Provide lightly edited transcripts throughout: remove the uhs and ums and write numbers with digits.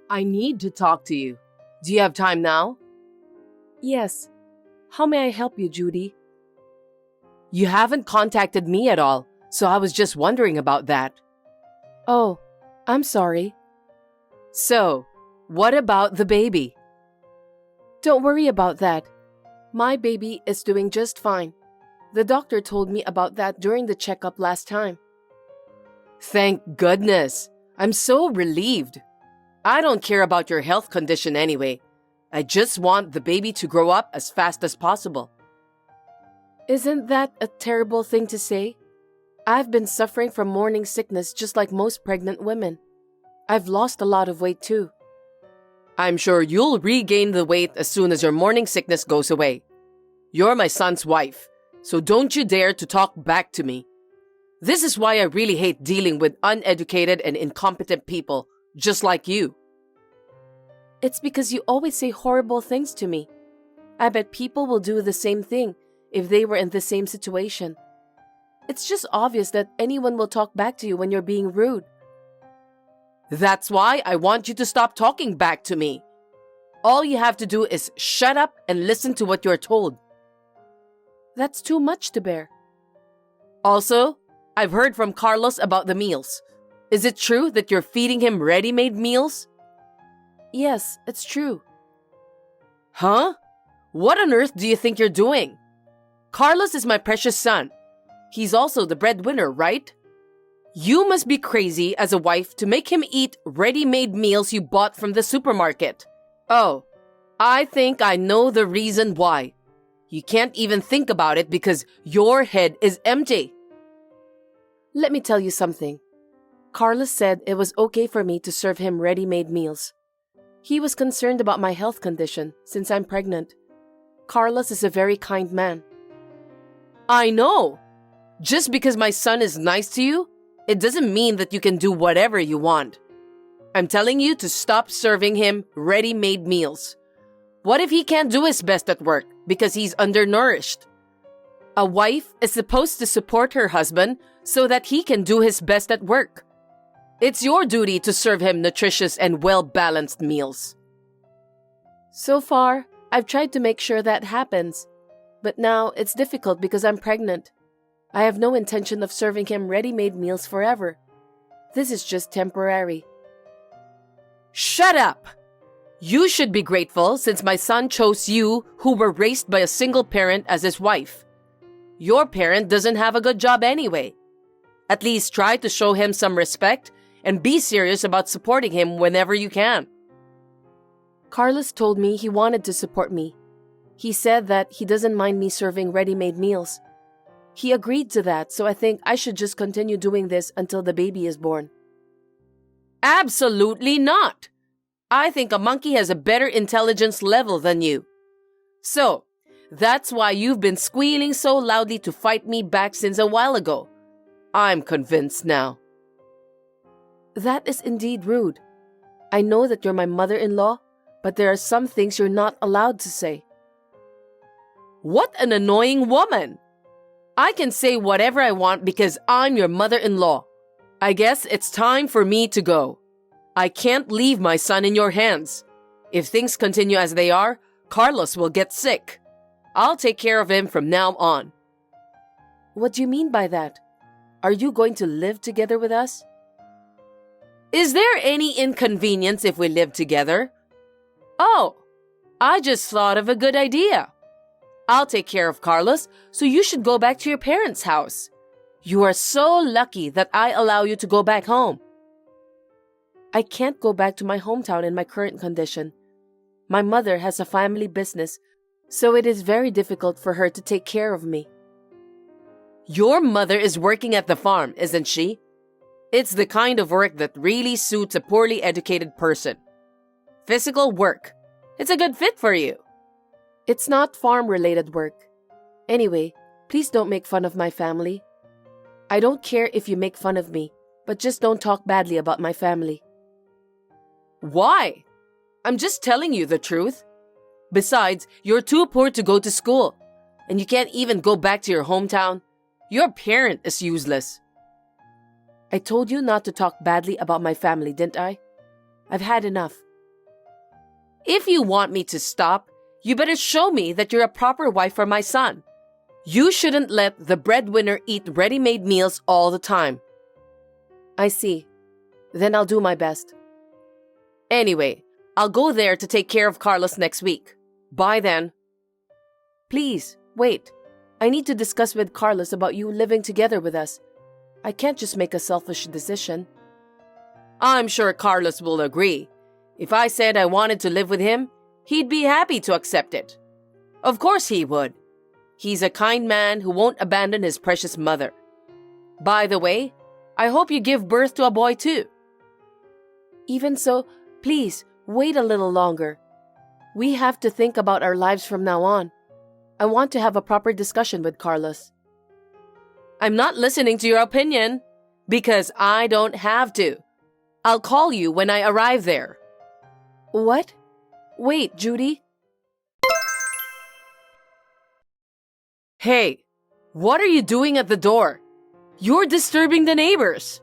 I need to talk to you. Do you have time now? Yes. How may I help you, Judy? You haven't contacted me at all, so I was just wondering about that. Oh, I'm sorry. So, what about the baby? Don't worry about that. My baby is doing just fine. The doctor told me about that during the checkup last time. Thank goodness. I'm so relieved. I don't care about your health condition anyway. I just want the baby to grow up as fast as possible. Isn't that a terrible thing to say? I've been suffering from morning sickness just like most pregnant women. I've lost a lot of weight too. I'm sure you'll regain the weight as soon as your morning sickness goes away. You're my son's wife, so don't you dare to talk back to me. This is why I really hate dealing with uneducated and incompetent people, just like you. It's because you always say horrible things to me. I bet people will do the same thing if they were in the same situation. It's just obvious that anyone will talk back to you when you're being rude. That's why I want you to stop talking back to me. All you have to do is shut up and listen to what you're told. That's too much to bear. Also, I've heard from Carlos about the meals. Is it true that you're feeding him ready-made meals? Yes, it's true. Huh? What on earth do you think you're doing? Carlos is my precious son. He's also the breadwinner, right? You must be crazy as a wife to make him eat ready-made meals you bought from the supermarket. Oh, I think I know the reason why. You can't even think about it because your head is empty. Let me tell you something. Carlos said it was okay for me to serve him ready-made meals. He was concerned about my health condition since I'm pregnant. Carlos is a very kind man. I know. Just because my son is nice to you, it doesn't mean that you can do whatever you want. I'm telling you to stop serving him ready-made meals. What if he can't do his best at work because he's undernourished? A wife is supposed to support her husband so that he can do his best at work. It's your duty to serve him nutritious and well-balanced meals. So far, I've tried to make sure that happens. But now it's difficult because I'm pregnant. I have no intention of serving him ready-made meals forever. This is just temporary. Shut up! You should be grateful since my son chose you, who were raised by a single parent, as his wife. Your parent doesn't have a good job anyway. At least try to show him some respect and be serious about supporting him whenever you can. Carlos told me he wanted to support me. He said that he doesn't mind me serving ready-made meals. He agreed to that, so I think I should just continue doing this until the baby is born. Absolutely not! I think a monkey has a better intelligence level than you. So, that's why you've been squealing so loudly to fight me back since a while ago. I'm convinced now. That is indeed rude. I know that you're my mother-in-law, but there are some things you're not allowed to say. What an annoying woman! I can say whatever I want because I'm your mother-in-law. I guess it's time for me to go. I can't leave my son in your hands. If things continue as they are, Carlos will get sick. I'll take care of him from now on. What do you mean by that? Are you going to live together with us? Is there any inconvenience if we live together? Oh, I just thought of a good idea. I'll take care of Carlos, so you should go back to your parents' house. You are so lucky that I allow you to go back home. I can't go back to my hometown in my current condition. My mother has a family business, so it is very difficult for her to take care of me. Your mother is working at the farm, isn't she? It's the kind of work that really suits a poorly educated person. Physical work. It's a good fit for you. It's not farm-related work. Anyway, please don't make fun of my family. I don't care if you make fun of me, but just don't talk badly about my family. Why? I'm just telling you the truth. Besides, you're too poor to go to school, and you can't even go back to your hometown. Your parent is useless. I told you not to talk badly about my family, didn't I? I've had enough. If you want me to stop, you better show me that you're a proper wife for my son. You shouldn't let the breadwinner eat ready-made meals all the time. I see. Then I'll do my best. Anyway, I'll go there to take care of Carlos next week. Bye then. Please, wait. I need to discuss with Carlos about you living together with us. I can't just make a selfish decision. I'm sure Carlos will agree. If I said I wanted to live with him, he'd be happy to accept it. Of course he would. He's a kind man who won't abandon his precious mother. By the way, I hope you give birth to a boy too. Even so, please, wait a little longer. We have to think about our lives from now on. I want to have a proper discussion with Carlos. I'm not listening to your opinion, because I don't have to. I'll call you when I arrive there. What? Wait, Judy. Hey, what are you doing at the door? You're disturbing the neighbors.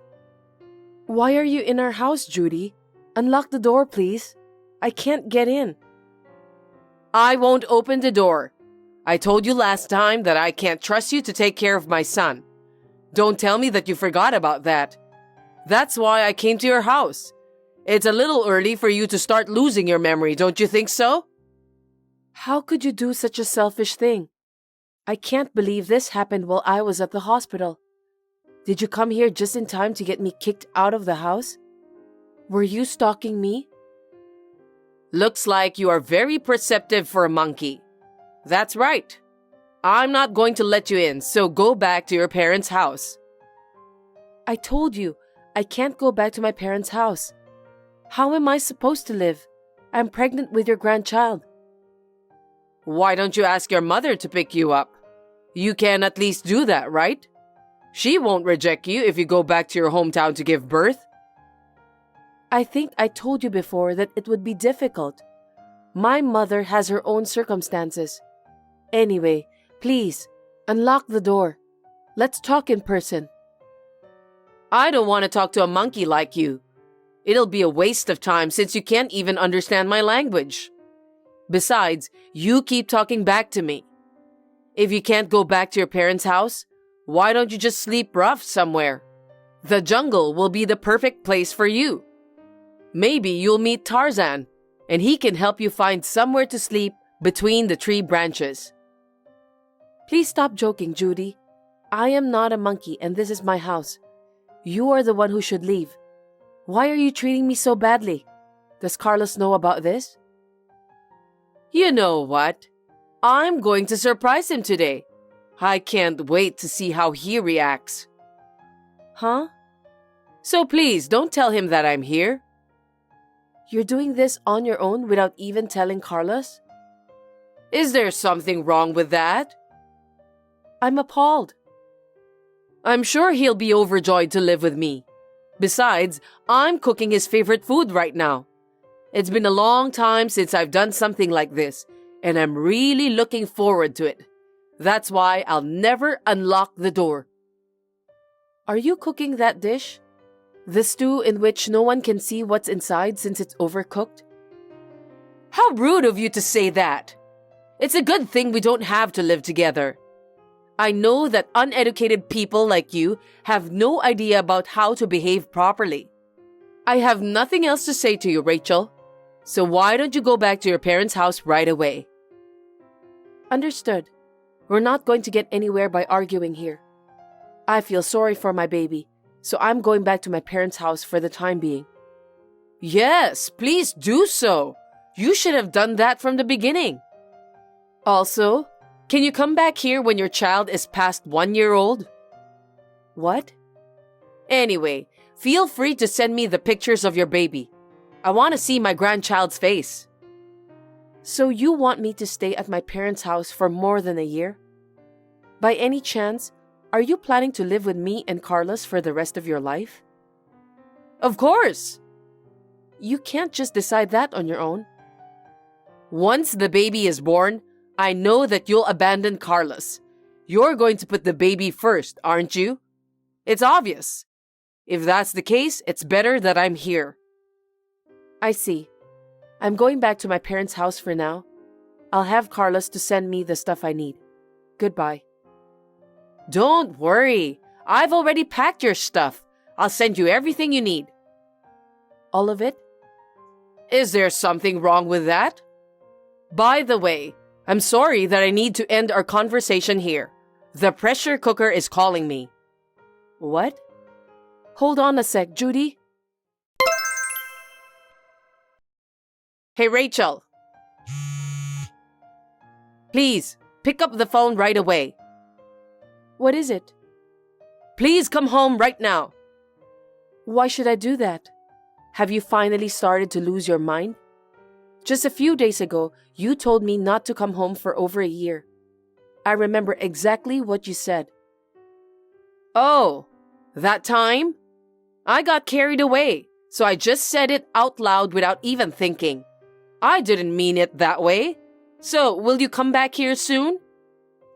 Why are you in our house, Judy? Unlock the door, please. I can't get in. I won't open the door. I told you last time that I can't trust you to take care of my son. Don't tell me that you forgot about that. That's why I came to your house. It's a little early for you to start losing your memory, don't you think so? How could you do such a selfish thing? I can't believe this happened while I was at the hospital. Did you come here just in time to get me kicked out of the house? Were you stalking me? Looks like you are very perceptive for a monkey. That's right. I'm not going to let you in, so go back to your parents' house. I told you, I can't go back to my parents' house. How am I supposed to live? I'm pregnant with your grandchild. Why don't you ask your mother to pick you up? You can at least do that, right? She won't reject you if you go back to your hometown to give birth. I think I told you before that it would be difficult. My mother has her own circumstances. Anyway, please, unlock the door. Let's talk in person. I don't want to talk to a monkey like you. It'll be a waste of time since you can't even understand my language. Besides, you keep talking back to me. If you can't go back to your parents' house, why don't you just sleep rough somewhere? The jungle will be the perfect place for you. Maybe you'll meet Tarzan, and he can help you find somewhere to sleep between the tree branches. Please stop joking, Judy. I am not a monkey and this is my house. You are the one who should leave. Why are you treating me so badly? Does Carlos know about this? You know what? I'm going to surprise him today. I can't wait to see how he reacts. Huh? So please, don't tell him that I'm here. You're doing this on your own without even telling Carlos? Is there something wrong with that? I'm appalled. I'm sure he'll be overjoyed to live with me. Besides, I'm cooking his favorite food right now. It's been a long time since I've done something like this, and I'm really looking forward to it. That's why I'll never unlock the door. Are you cooking that dish? The stew in which no one can see what's inside since it's overcooked? How rude of you to say that. It's a good thing we don't have to live together. I know that uneducated people like you have no idea about how to behave properly. I have nothing else to say to you, Rachel. So why don't you go back to your parents' house right away? Understood. We're not going to get anywhere by arguing here. I feel sorry for my baby, so I'm going back to my parents' house for the time being. Yes, please do so. You should have done that from the beginning. Also, can you come back here when your child is past 1 year old? What? Anyway, feel free to send me the pictures of your baby. I want to see my grandchild's face. So you want me to stay at my parents' house for more than a year? By any chance, are you planning to live with me and Carlos for the rest of your life? Of course. You can't just decide that on your own. Once the baby is born, I know that you'll abandon Carlos. You're going to put the baby first, aren't you? It's obvious. If that's the case, it's better that I'm here. I see. I'm going back to my parents' house for now. I'll have Carlos to send me the stuff I need. Goodbye. Don't worry. I've already packed your stuff. I'll send you everything you need. All of it? Is there something wrong with that? By the way, I'm sorry that I need to end our conversation here. The pressure cooker is calling me. What? Hold on a sec, Judy. Hey, Rachel. Please, pick up the phone right away. What is it? Please come home right now. Why should I do that? Have you finally started to lose your mind? Just a few days ago, you told me not to come home for over a year. I remember exactly what you said. Oh, that time? I got carried away, so I just said it out loud without even thinking. I didn't mean it that way. So, will you come back here soon?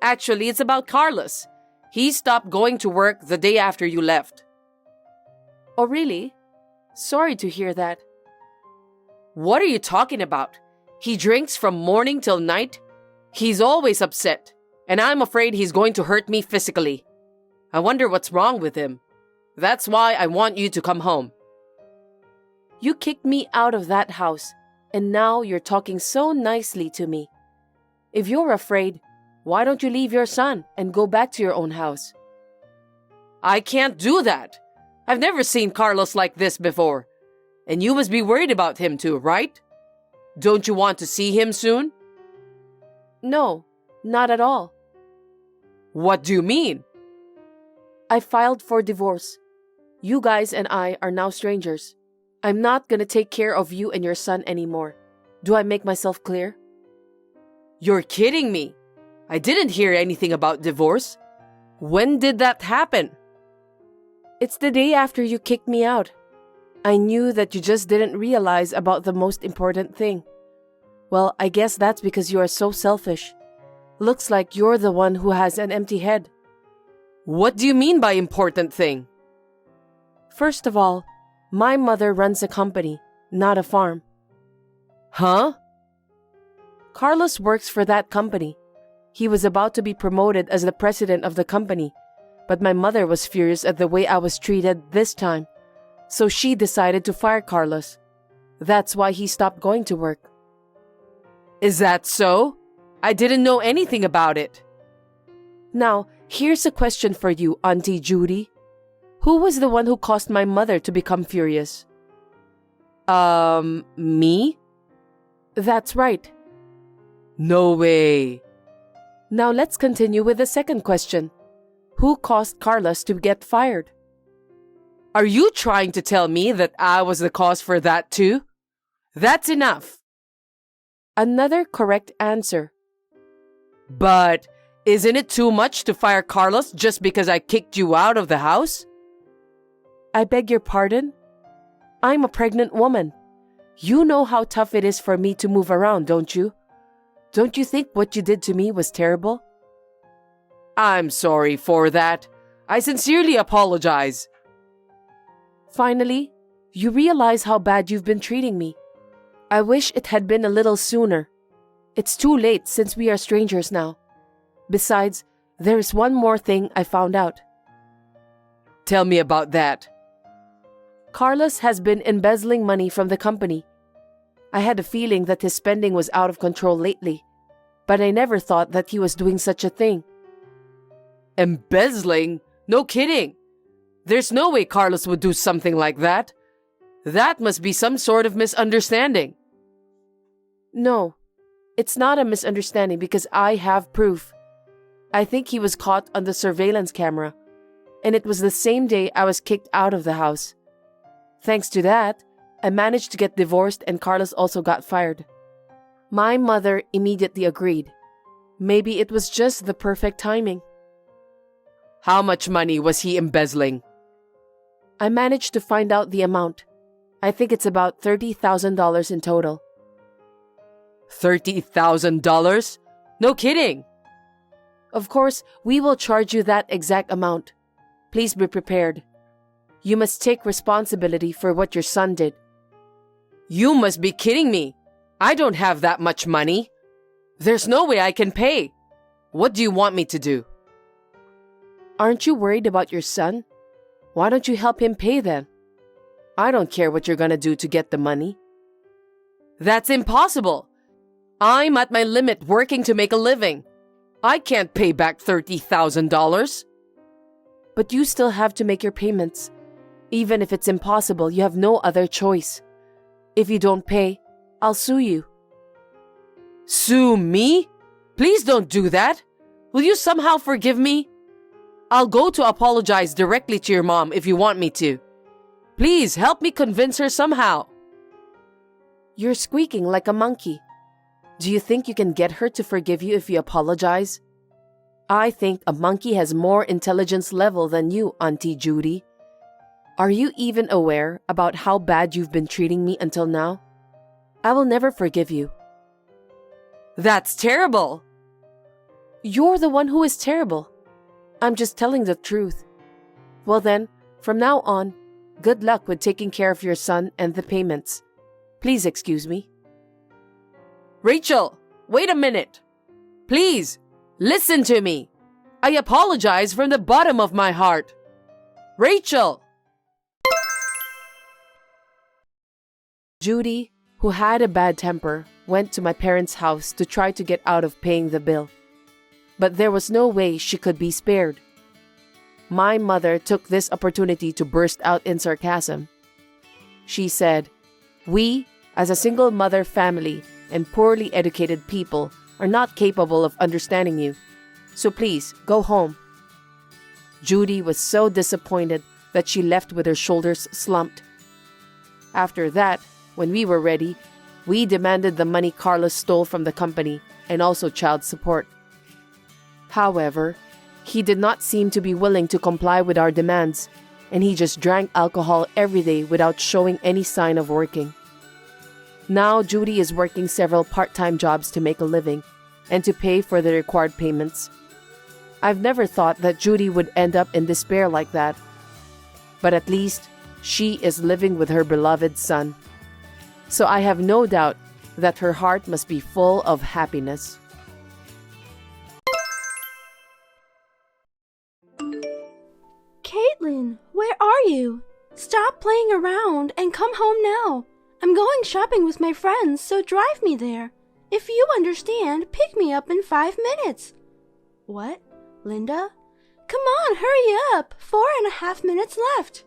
Actually, it's about Carlos. He stopped going to work the day after you left. Oh, really? Sorry to hear that. What are you talking about? He drinks from morning till night. He's always upset, and I'm afraid he's going to hurt me physically. I wonder what's wrong with him. That's why I want you to come home. You kicked me out of that house, and now you're talking so nicely to me. If you're afraid, why don't you leave your son and go back to your own house? I can't do that. I've never seen Carlos like this before. And you must be worried about him too, right? Don't you want to see him soon? No, not at all. What do you mean? I filed for divorce. You guys and I are now strangers. I'm not gonna take care of you and your son anymore. Do I make myself clear? You're kidding me. I didn't hear anything about divorce. When did that happen? It's the day after you kicked me out. I knew that you just didn't realize about the most important thing. Well, I guess that's because you are so selfish. Looks like you're the one who has an empty head. What do you mean by important thing? First of all, my mother runs a company, not a farm. Huh? Carlos works for that company. He was about to be promoted as the president of the company, but my mother was furious at the way I was treated this time, so she decided to fire Carlos. That's why he stopped going to work. Is that so? I didn't know anything about it. Now, here's a question for you, Auntie Judy. Who was the one who caused my mother to become furious? Me? That's right. No way. Now let's continue with the second question. Who caused Carlos to get fired? Are you trying to tell me that I was the cause for that too? That's enough. Another correct answer. But isn't it too much to fire Carlos just because I kicked you out of the house? I beg your pardon? I'm a pregnant woman. You know how tough it is for me to move around, don't you? Don't you think what you did to me was terrible? I'm sorry for that. I sincerely apologize. Finally, you realize how bad you've been treating me. I wish it had been a little sooner. It's too late since we are strangers now. Besides, there is one more thing I found out. Tell me about that. Carlos has been embezzling money from the company. I had a feeling that his spending was out of control lately, but I never thought that he was doing such a thing. Embezzling? No kidding. There's no way Carlos would do something like that. That must be some sort of misunderstanding. No, it's not a misunderstanding because I have proof. I think he was caught on the surveillance camera, and it was the same day I was kicked out of the house. Thanks to that, I managed to get divorced and Carlos also got fired. My mother immediately agreed. Maybe it was just the perfect timing. How much money was he embezzling? I managed to find out the amount. I think it's about $30,000 in total. $30,000? No kidding. Of course, we will charge you that exact amount. Please be prepared. You must take responsibility for what your son did. You must be kidding me. I don't have that much money. There's no way I can pay. What do you want me to do? Aren't you worried about your son? Why don't you help him pay then? I don't care what you're gonna do to get the money. That's impossible. I'm at my limit working to make a living. I can't pay back $30,000. But you still have to make your payments. Even if it's impossible, you have no other choice. If you don't pay, I'll sue you. Sue me? Please don't do that. Will you somehow forgive me? I'll go to apologize directly to your mom if you want me to. Please help me convince her somehow. You're squeaking like a monkey. Do you think you can get her to forgive you if you apologize? I think a monkey has more intelligence level than you, Auntie Judy. Are you even aware about how bad you've been treating me until now? I will never forgive you. That's terrible. You're the one who is terrible. I'm just telling the truth. Well then, from now on, good luck with taking care of your son and the payments. Please excuse me. Rachel, wait a minute. Please, listen to me. I apologize from the bottom of my heart. Rachel! Judy, who had a bad temper, went to my parents' house to try to get out of paying the bill. But there was no way she could be spared. My mother took this opportunity to burst out in sarcasm. She said, "We, as a single mother family and poorly educated people, are not capable of understanding you. So please, go home." Judy was so disappointed that she left with her shoulders slumped. After that, when we were ready, we demanded the money Carlos stole from the company and also child support. However, he did not seem to be willing to comply with our demands, and he just drank alcohol every day without showing any sign of working. Now Judy is working several part-time jobs to make a living and to pay for the required payments. I've never thought that Judy would end up in despair like that. But at least she is living with her beloved son. So I have no doubt that her heart must be full of happiness. Caitlin, where are you? Stop playing around and come home now. I'm going shopping with my friends, so drive me there. If you understand, pick me up in 5 minutes. What? Linda? Come on, hurry up. 4.5 minutes left.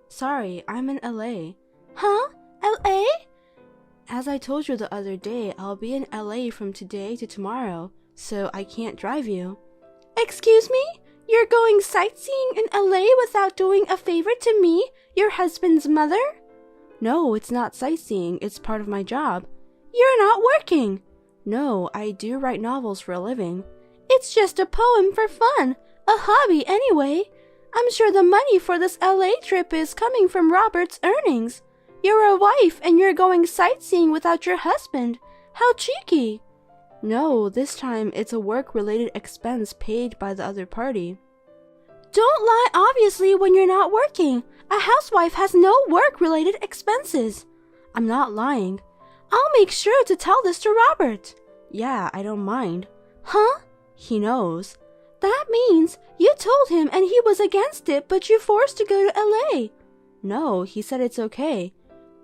Sorry, I'm in LA. Huh? LA? As I told you the other day, I'll be in LA from today to tomorrow, so I can't drive you. Excuse me? You're going sightseeing in LA without doing a favor to me, your husband's mother? No, it's not sightseeing, it's part of my job. You're not working. No, I do write novels for a living. It's just a poem for fun, a hobby anyway. I'm sure the money for this LA trip is coming from Robert's earnings. You're a wife and you're going sightseeing without your husband. How cheeky. No, this time it's a work-related expense paid by the other party. Don't lie obviously when you're not working. A housewife has no work-related expenses. I'm not lying. I'll make sure to tell this to Robert. Yeah, I don't mind. Huh? He knows. That means you told him and he was against it, but you forced to go to LA. No, he said it's okay.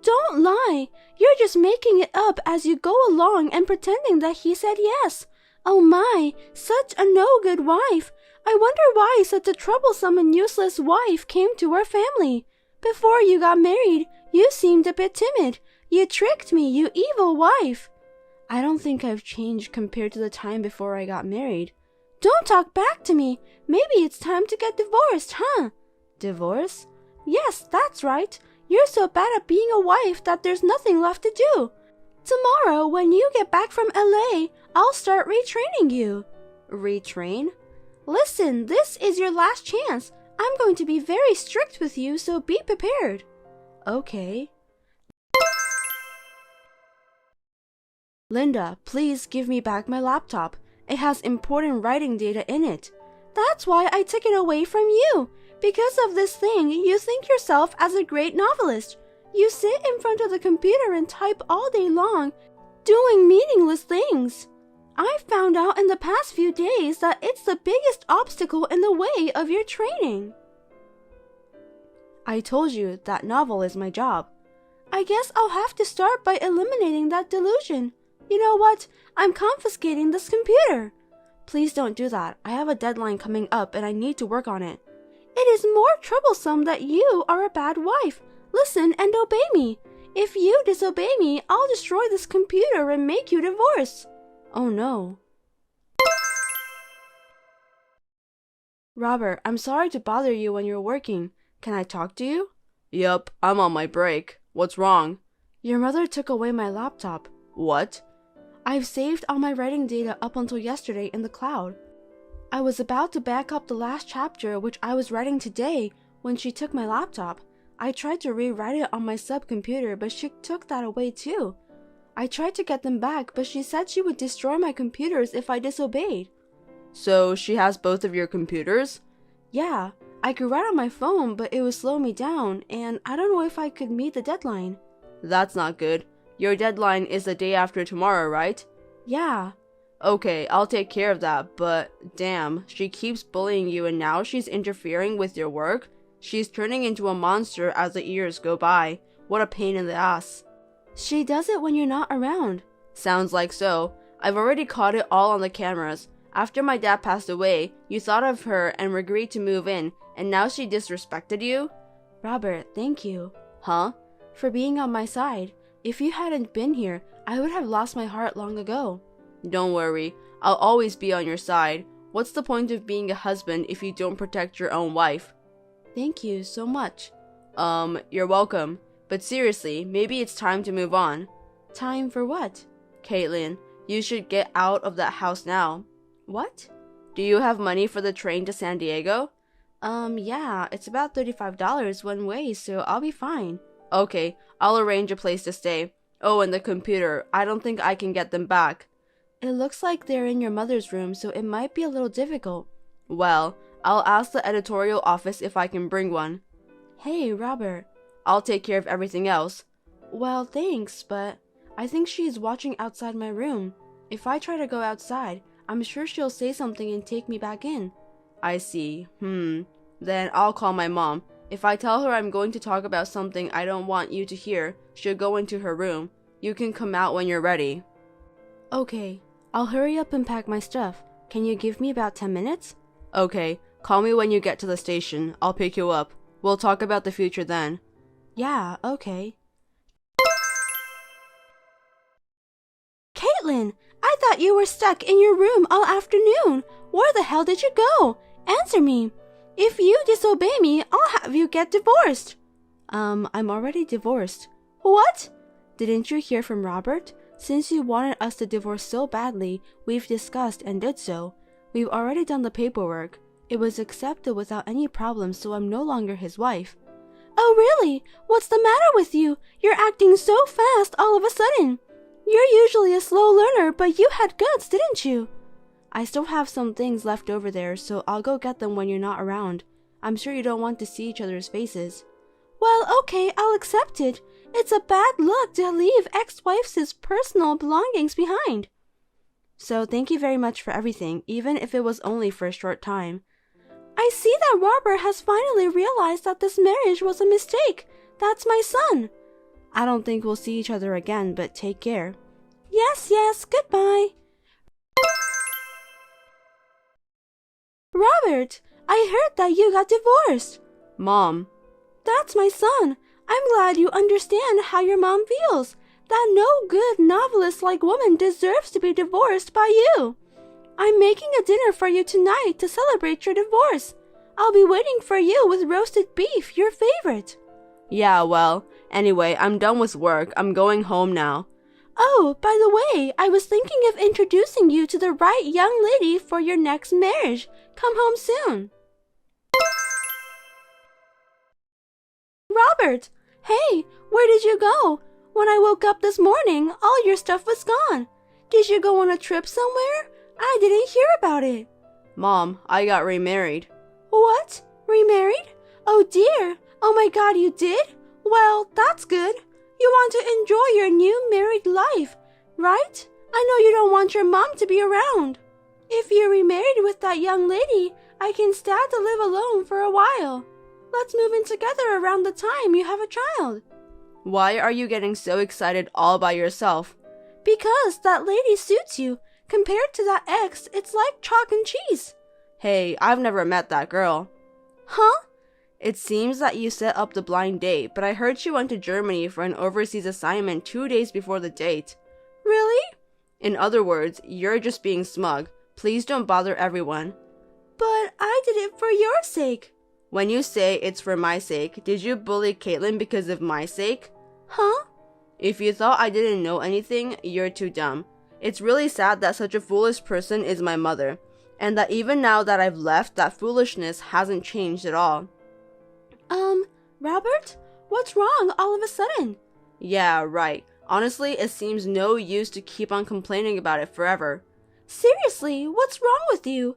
Don't lie. You're just making it up as you go along and pretending that he said yes. Oh my, such a no-good wife. I wonder why such a troublesome and useless wife came to our family. Before you got married, you seemed a bit timid. You tricked me, you evil wife. I don't think I've changed compared to the time before I got married. Don't talk back to me. Maybe it's time to get divorced, huh? Divorce? Yes, that's right. You're so bad at being a wife that there's nothing left to do. Tomorrow, when you get back from LA, I'll start retraining you. Retrain? Listen, this is your last chance. I'm going to be very strict with you, so be prepared. Okay. Linda, please give me back my laptop. It has important writing data in it. That's why I took it away from you. Because of this thing, you think yourself as a great novelist. You sit in front of the computer and type all day long, doing meaningless things. I found out in the past few days that it's the biggest obstacle in the way of your training. I told you that novel is my job. I guess I'll have to start by eliminating that delusion. You know what? I'm confiscating this computer. Please don't do that. I have a deadline coming up and I need to work on it. It is more troublesome that you are a bad wife. Listen and obey me. If you disobey me, I'll destroy this computer and make you divorce. Oh no. Robert, I'm sorry to bother you when you're working. Can I talk to you? Yup, I'm on my break. What's wrong? Your mother took away my laptop. What? I've saved all my writing data up until yesterday in the cloud. I was about to back up the last chapter which I was writing today when she took my laptop. I tried to rewrite it on my subcomputer, but she took that away too. I tried to get them back, but she said she would destroy my computers if I disobeyed. So she has both of your computers? Yeah, I could write on my phone, but it would slow me down, and I don't know if I could meet the deadline. That's not good. Your deadline is the day after tomorrow, right? Yeah. Okay, I'll take care of that, but damn, she keeps bullying you and now she's interfering with your work? She's turning into a monster as the years go by. What a pain in the ass. She does it when you're not around. Sounds like so. I've already caught it all on the cameras. After my dad passed away, you thought of her and agreed to move in, and now she disrespected you? Robert, thank you. Huh? For being on my side. If you hadn't been here, I would have lost my heart long ago. Don't worry. I'll always be on your side. What's the point of being a husband if you don't protect your own wife? Thank you so much. You're welcome. But seriously, maybe it's time to move on. Time for what? Caitlin, you should get out of that house now. What? Do you have money for the train to San Diego? Yeah, it's about $35 one way, so I'll be fine. Okay, I'll arrange a place to stay. Oh, and the computer. I don't think I can get them back. It looks like they're in your mother's room, so it might be a little difficult. Well, I'll ask the editorial office if I can bring one. Hey, Robert. I'll take care of everything else. Well, thanks, but I think she's watching outside my room. If I try to go outside, I'm sure she'll say something and take me back in. I see. Then I'll call my mom. If I tell her I'm going to talk about something I don't want you to hear, she'll go into her room. You can come out when you're ready. Okay, I'll hurry up and pack my stuff. Can you give me about 10 minutes? Okay, call me when you get to the station. I'll pick you up. We'll talk about the future then. Yeah, okay. Caitlin, I thought you were stuck in your room all afternoon. Where the hell did you go? Answer me. If you disobey me, I'll have you get divorced. I'm already divorced. What? Didn't you hear from Robert? Since you wanted us to divorce so badly, we've discussed and did so. We've already done the paperwork. It was accepted without any problems, so I'm no longer his wife. Oh, really? What's the matter with you? You're acting so fast all of a sudden. You're usually a slow learner, but you had guts, didn't you? I still have some things left over there, so I'll go get them when you're not around. I'm sure you don't want to see each other's faces. Well, okay, I'll accept it. It's a bad look to leave ex-wife's personal belongings behind. So thank you very much for everything, even if it was only for a short time. I see that Robert has finally realized that this marriage was a mistake. That's my son. I don't think we'll see each other again, but take care. Yes, goodbye. Robert, I heard that you got divorced. Mom. That's my son. I'm glad you understand how your mom feels. That no good novelist-like woman deserves to be divorced by you. I'm making a dinner for you tonight to celebrate your divorce. I'll be waiting for you with roasted beef, your favorite. Yeah, well, anyway, I'm done with work. I'm going home now. Oh, by the way, I was thinking of introducing you to the right young lady for your next marriage. Come home soon. Robert! Hey, where did you go? When I woke up this morning, all your stuff was gone. Did you go on a trip somewhere? I didn't hear about it. Mom, I got remarried. What? Remarried? Oh dear. Oh my God, you did? Well, that's good. You want to enjoy your new married life. right? I know you don't want your mom to be around. If you're remarried with that young lady, I can stand to live alone for a while. Let's move in together around the time you have a child. Why are you getting so excited all by yourself? Because that lady suits you. Compared to that ex, it's like chalk and cheese. Hey, I've never met that girl. Huh? It seems that you set up the blind date, but I heard she went to Germany for an overseas assignment 2 days before the date. Really? In other words, you're just being smug. Please don't bother everyone. But I did it for your sake. When you say it's for my sake, did you bully Caitlin because of my sake? Huh? If you thought I didn't know anything, you're too dumb. It's really sad that such a foolish person is my mother, and that even now that I've left, that foolishness hasn't changed at all. Robert? What's wrong all of a sudden? Yeah, right. Honestly, it seems no use to keep on complaining about it forever. Seriously, what's wrong with you?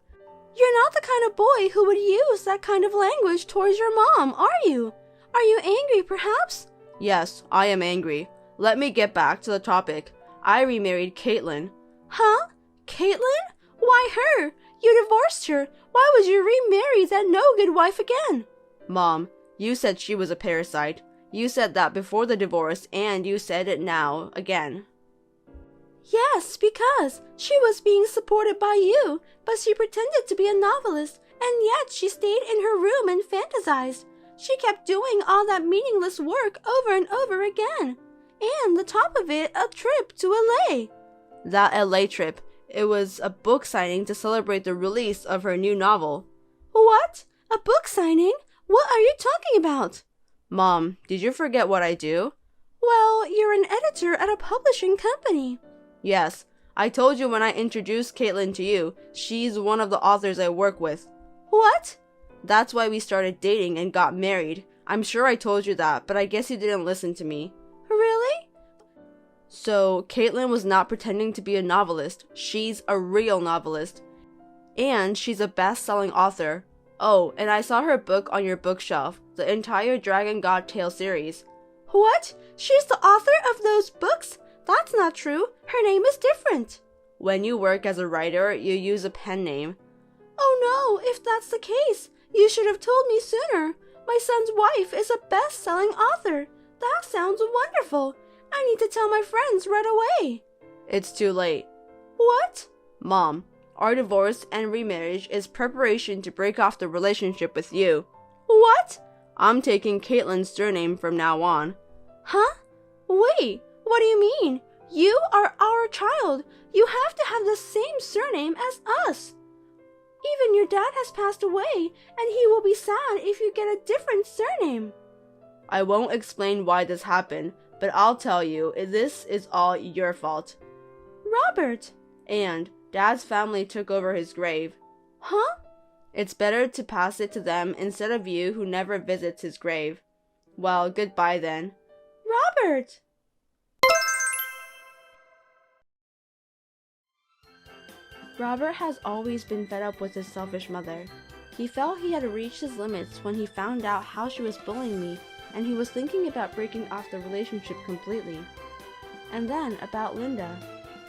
You're not the kind of boy who would use that kind of language towards your mom, are you? Are you angry, perhaps? Yes, I am angry. Let me get back to the topic. I remarried Caitlin. Huh? Caitlin? Why her? You divorced her. Why would you remarry that no-good wife again? Mom, you said she was a parasite. You said that before the divorce, and you said it now, again. Yes, because she was being supported by you, but she pretended to be a novelist, and yet she stayed in her room and fantasized. She kept doing all that meaningless work over and over again. And the top of it, a trip to LA. That LA trip, it was a book signing to celebrate the release of her new novel. What? A book signing? What are you talking about? Mom, did you forget what I do? Well, you're an editor at a publishing company. Yes, I told you when I introduced Caitlin to you. She's one of the authors I work with. What? That's why we started dating and got married. I'm sure I told you that, but I guess you didn't listen to me. Really? So, Caitlin was not pretending to be a novelist. She's a real novelist. And she's a best-selling author. Oh, and I saw her book on your bookshelf, the entire Dragon God Tale series. What? She's the author of those books? That's not true. Her name is different. When you work as a writer, you use a pen name. Oh no, if that's the case, you should have told me sooner. My son's wife is a best-selling author. That sounds wonderful. I need to tell my friends right away. It's too late. What? Mom, our divorce and remarriage is preparation to break off the relationship with you. What? I'm taking Caitlin's surname from now on. Huh? Wait, what do you mean? You are our child. You have to have the same surname as us. Even your dad has passed away, and he will be sad if you get a different surname. I won't explain why this happened, but I'll tell you, this is all your fault. Robert! And Dad's family took over his grave. Huh? It's better to pass it to them instead of you who never visits his grave. Well, goodbye then. Robert! Robert has always been fed up with his selfish mother. He felt he had reached his limits when he found out how she was bullying me, and he was thinking about breaking off the relationship completely. And then about Linda.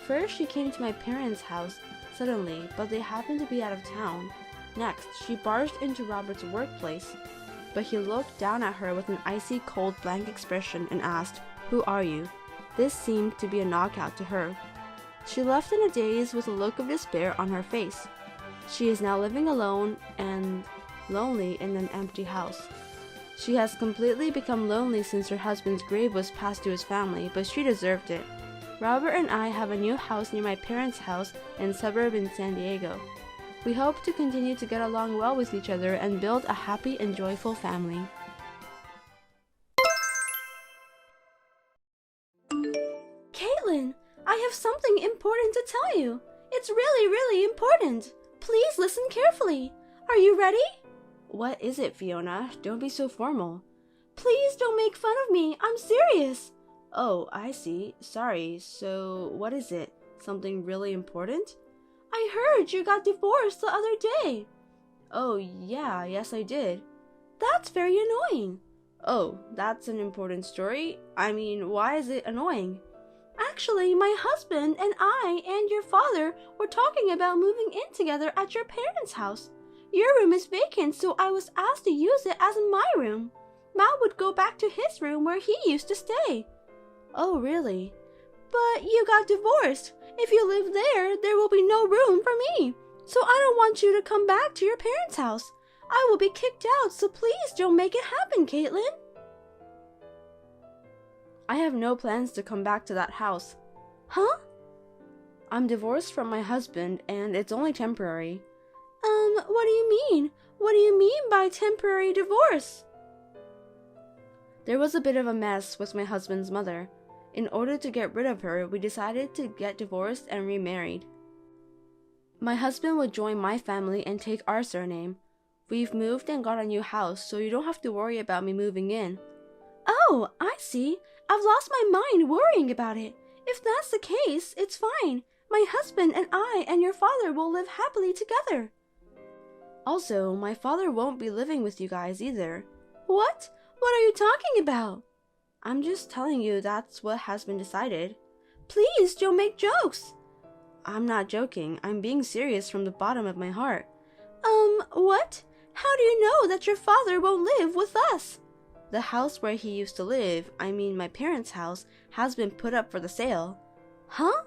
First, she came to my parents' house suddenly, but they happened to be out of town. Next, she barged into Robert's workplace, but he looked down at her with an icy cold blank expression and asked, "Who are you?" This seemed to be a knockout to her. She left in a daze with a look of despair on her face. She is now living alone and lonely in an empty house. She has completely become lonely since her husband's grave was passed to his family, but she deserved it. Robert and I have a new house near my parents' house in a suburb in San Diego. We hope to continue to get along well with each other and build a happy and joyful family. Caitlin, I have something important to tell you. It's really, really important. Please listen carefully. Are you ready? What is it, Fiona? Don't be so formal. Please don't make fun of me. I'm serious. Oh, I see. Sorry. So, what is it? Something really important? I heard you got divorced the other day. Oh, yeah, yes I did. That's very annoying. Oh, that's an important story? I mean, why is it annoying? Actually, my husband and I and your father were talking about moving in together at your parents' house. Your room is vacant, so I was asked to use it as my room. Matt would go back to his room where he used to stay. Oh, really? But you got divorced. If you live there, there will be no room for me. So I don't want you to come back to your parents' house. I will be kicked out, so please don't make it happen, Caitlin. I have no plans to come back to that house. Huh? I'm divorced from my husband, and it's only temporary. What do you mean? What do you mean by temporary divorce? There was a bit of a mess with my husband's mother. In order to get rid of her, we decided to get divorced and remarried. My husband would join my family and take our surname. We've moved and got a new house, so you don't have to worry about me moving in. Oh, I see. I've lost my mind worrying about it. If that's the case, it's fine. My husband and I and your father will live happily together. Also, my father won't be living with you guys either. What? What are you talking about? I'm just telling you that's what has been decided. Please don't make jokes. I'm not joking. I'm being serious from the bottom of my heart. What? How do you know that your father won't live with us? The house where he used to live, I mean my parents' house, has been put up for the sale. Huh?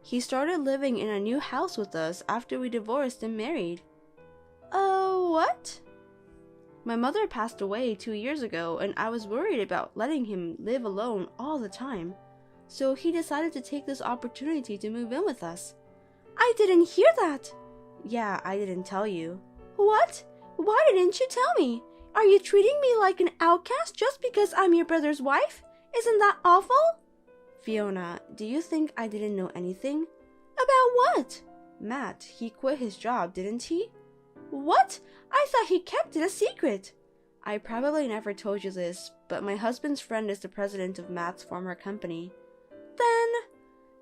He started living in a new house with us after we divorced and married. What? My mother passed away 2 years ago, and I was worried about letting him live alone all the time. So he decided to take this opportunity to move in with us. I didn't hear that. Yeah, I didn't tell you. What? Why didn't you tell me? Are you treating me like an outcast just because I'm your brother's wife? Isn't that awful? Fiona, do you think I didn't know anything? About what? Matt, he quit his job, didn't he? What? I thought he kept it a secret. I probably never told you this, but my husband's friend is the president of Matt's former company. Then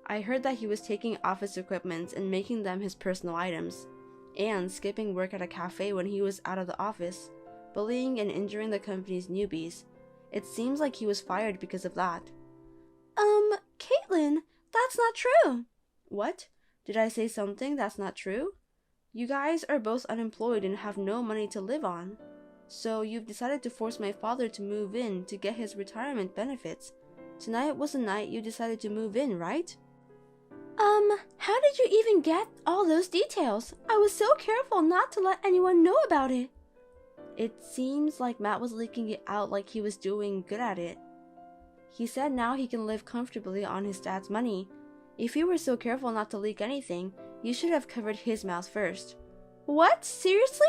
I heard that he was taking office equipment and making them his personal items, and skipping work at a cafe when he was out of the office, bullying and injuring the company's newbies. It seems like he was fired because of that. Caitlin, that's not true. What? Did I say something that's not true? You guys are both unemployed and have no money to live on. So you've decided to force my father to move in to get his retirement benefits. Tonight was the night you decided to move in, right? How did you even get all those details? I was so careful not to let anyone know about it. It seems like Matt was leaking it out like he was doing good at it. He said now he can live comfortably on his dad's money. If you were so careful not to leak anything, you should have covered his mouth first. What? Seriously?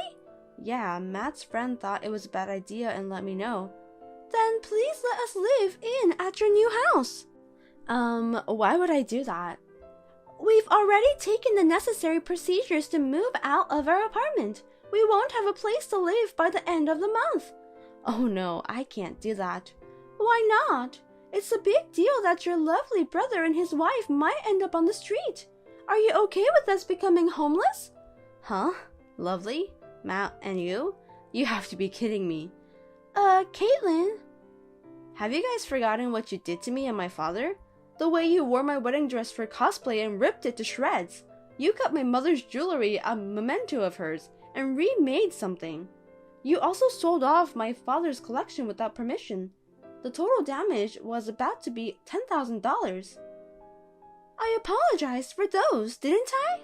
Yeah, Matt's friend thought it was a bad idea and let me know. Then please let us live in at your new house. Why would I do that? We've already taken the necessary procedures to move out of our apartment. We won't have a place to live by the end of the month. Oh no, I can't do that. Why not? It's a big deal that your lovely brother and his wife might end up on the street. Are you okay with us becoming homeless? Huh? Lovely? Matt and you? You have to be kidding me. Caitlin? Have you guys forgotten what you did to me and my father? The way you wore my wedding dress for cosplay and ripped it to shreds. You cut my mother's jewelry, a memento of hers, and remade something. You also sold off my father's collection without permission. The total damage was about to be $10,000. I apologized for those, didn't I?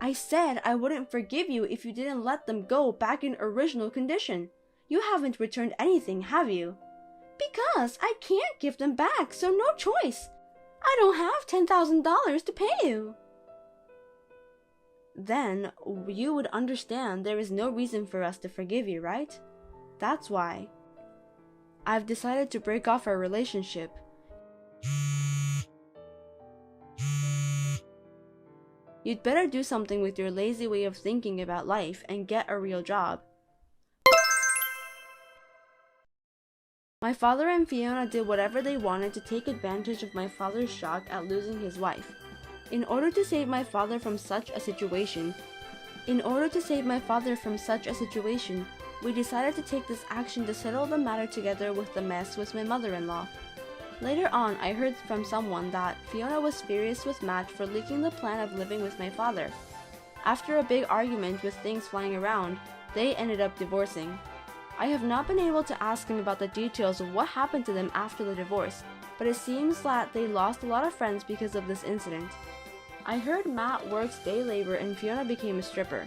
I said I wouldn't forgive you if you didn't let them go back in original condition. You haven't returned anything, have you? Because I can't give them back, so no choice. I don't have $10,000 to pay you. Then you would understand there is no reason for us to forgive you, right? That's why I've decided to break off our relationship. You'd better do something with your lazy way of thinking about life and get a real job. My father and Fiona did whatever they wanted to take advantage of my father's shock at losing his wife. In order to save my father from such a situation, we decided to take this action to settle the matter together with the mess with my mother-in-law. Later on, I heard from someone that Fiona was furious with Matt for leaking the plan of living with my father. After a big argument with things flying around, they ended up divorcing. I have not been able to ask him about the details of what happened to them after the divorce, but it seems that they lost a lot of friends because of this incident. I heard Matt works day labor and Fiona became a stripper.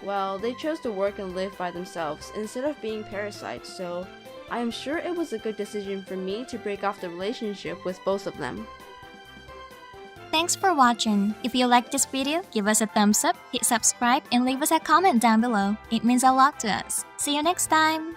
Well, they chose to work and live by themselves instead of being parasites, so I am sure it was a good decision for me to break off the relationship with both of them. Thanks for watching. If you liked this video, give us a thumbs up, hit subscribe, and leave us a comment down below. It means a lot to us. See you next time!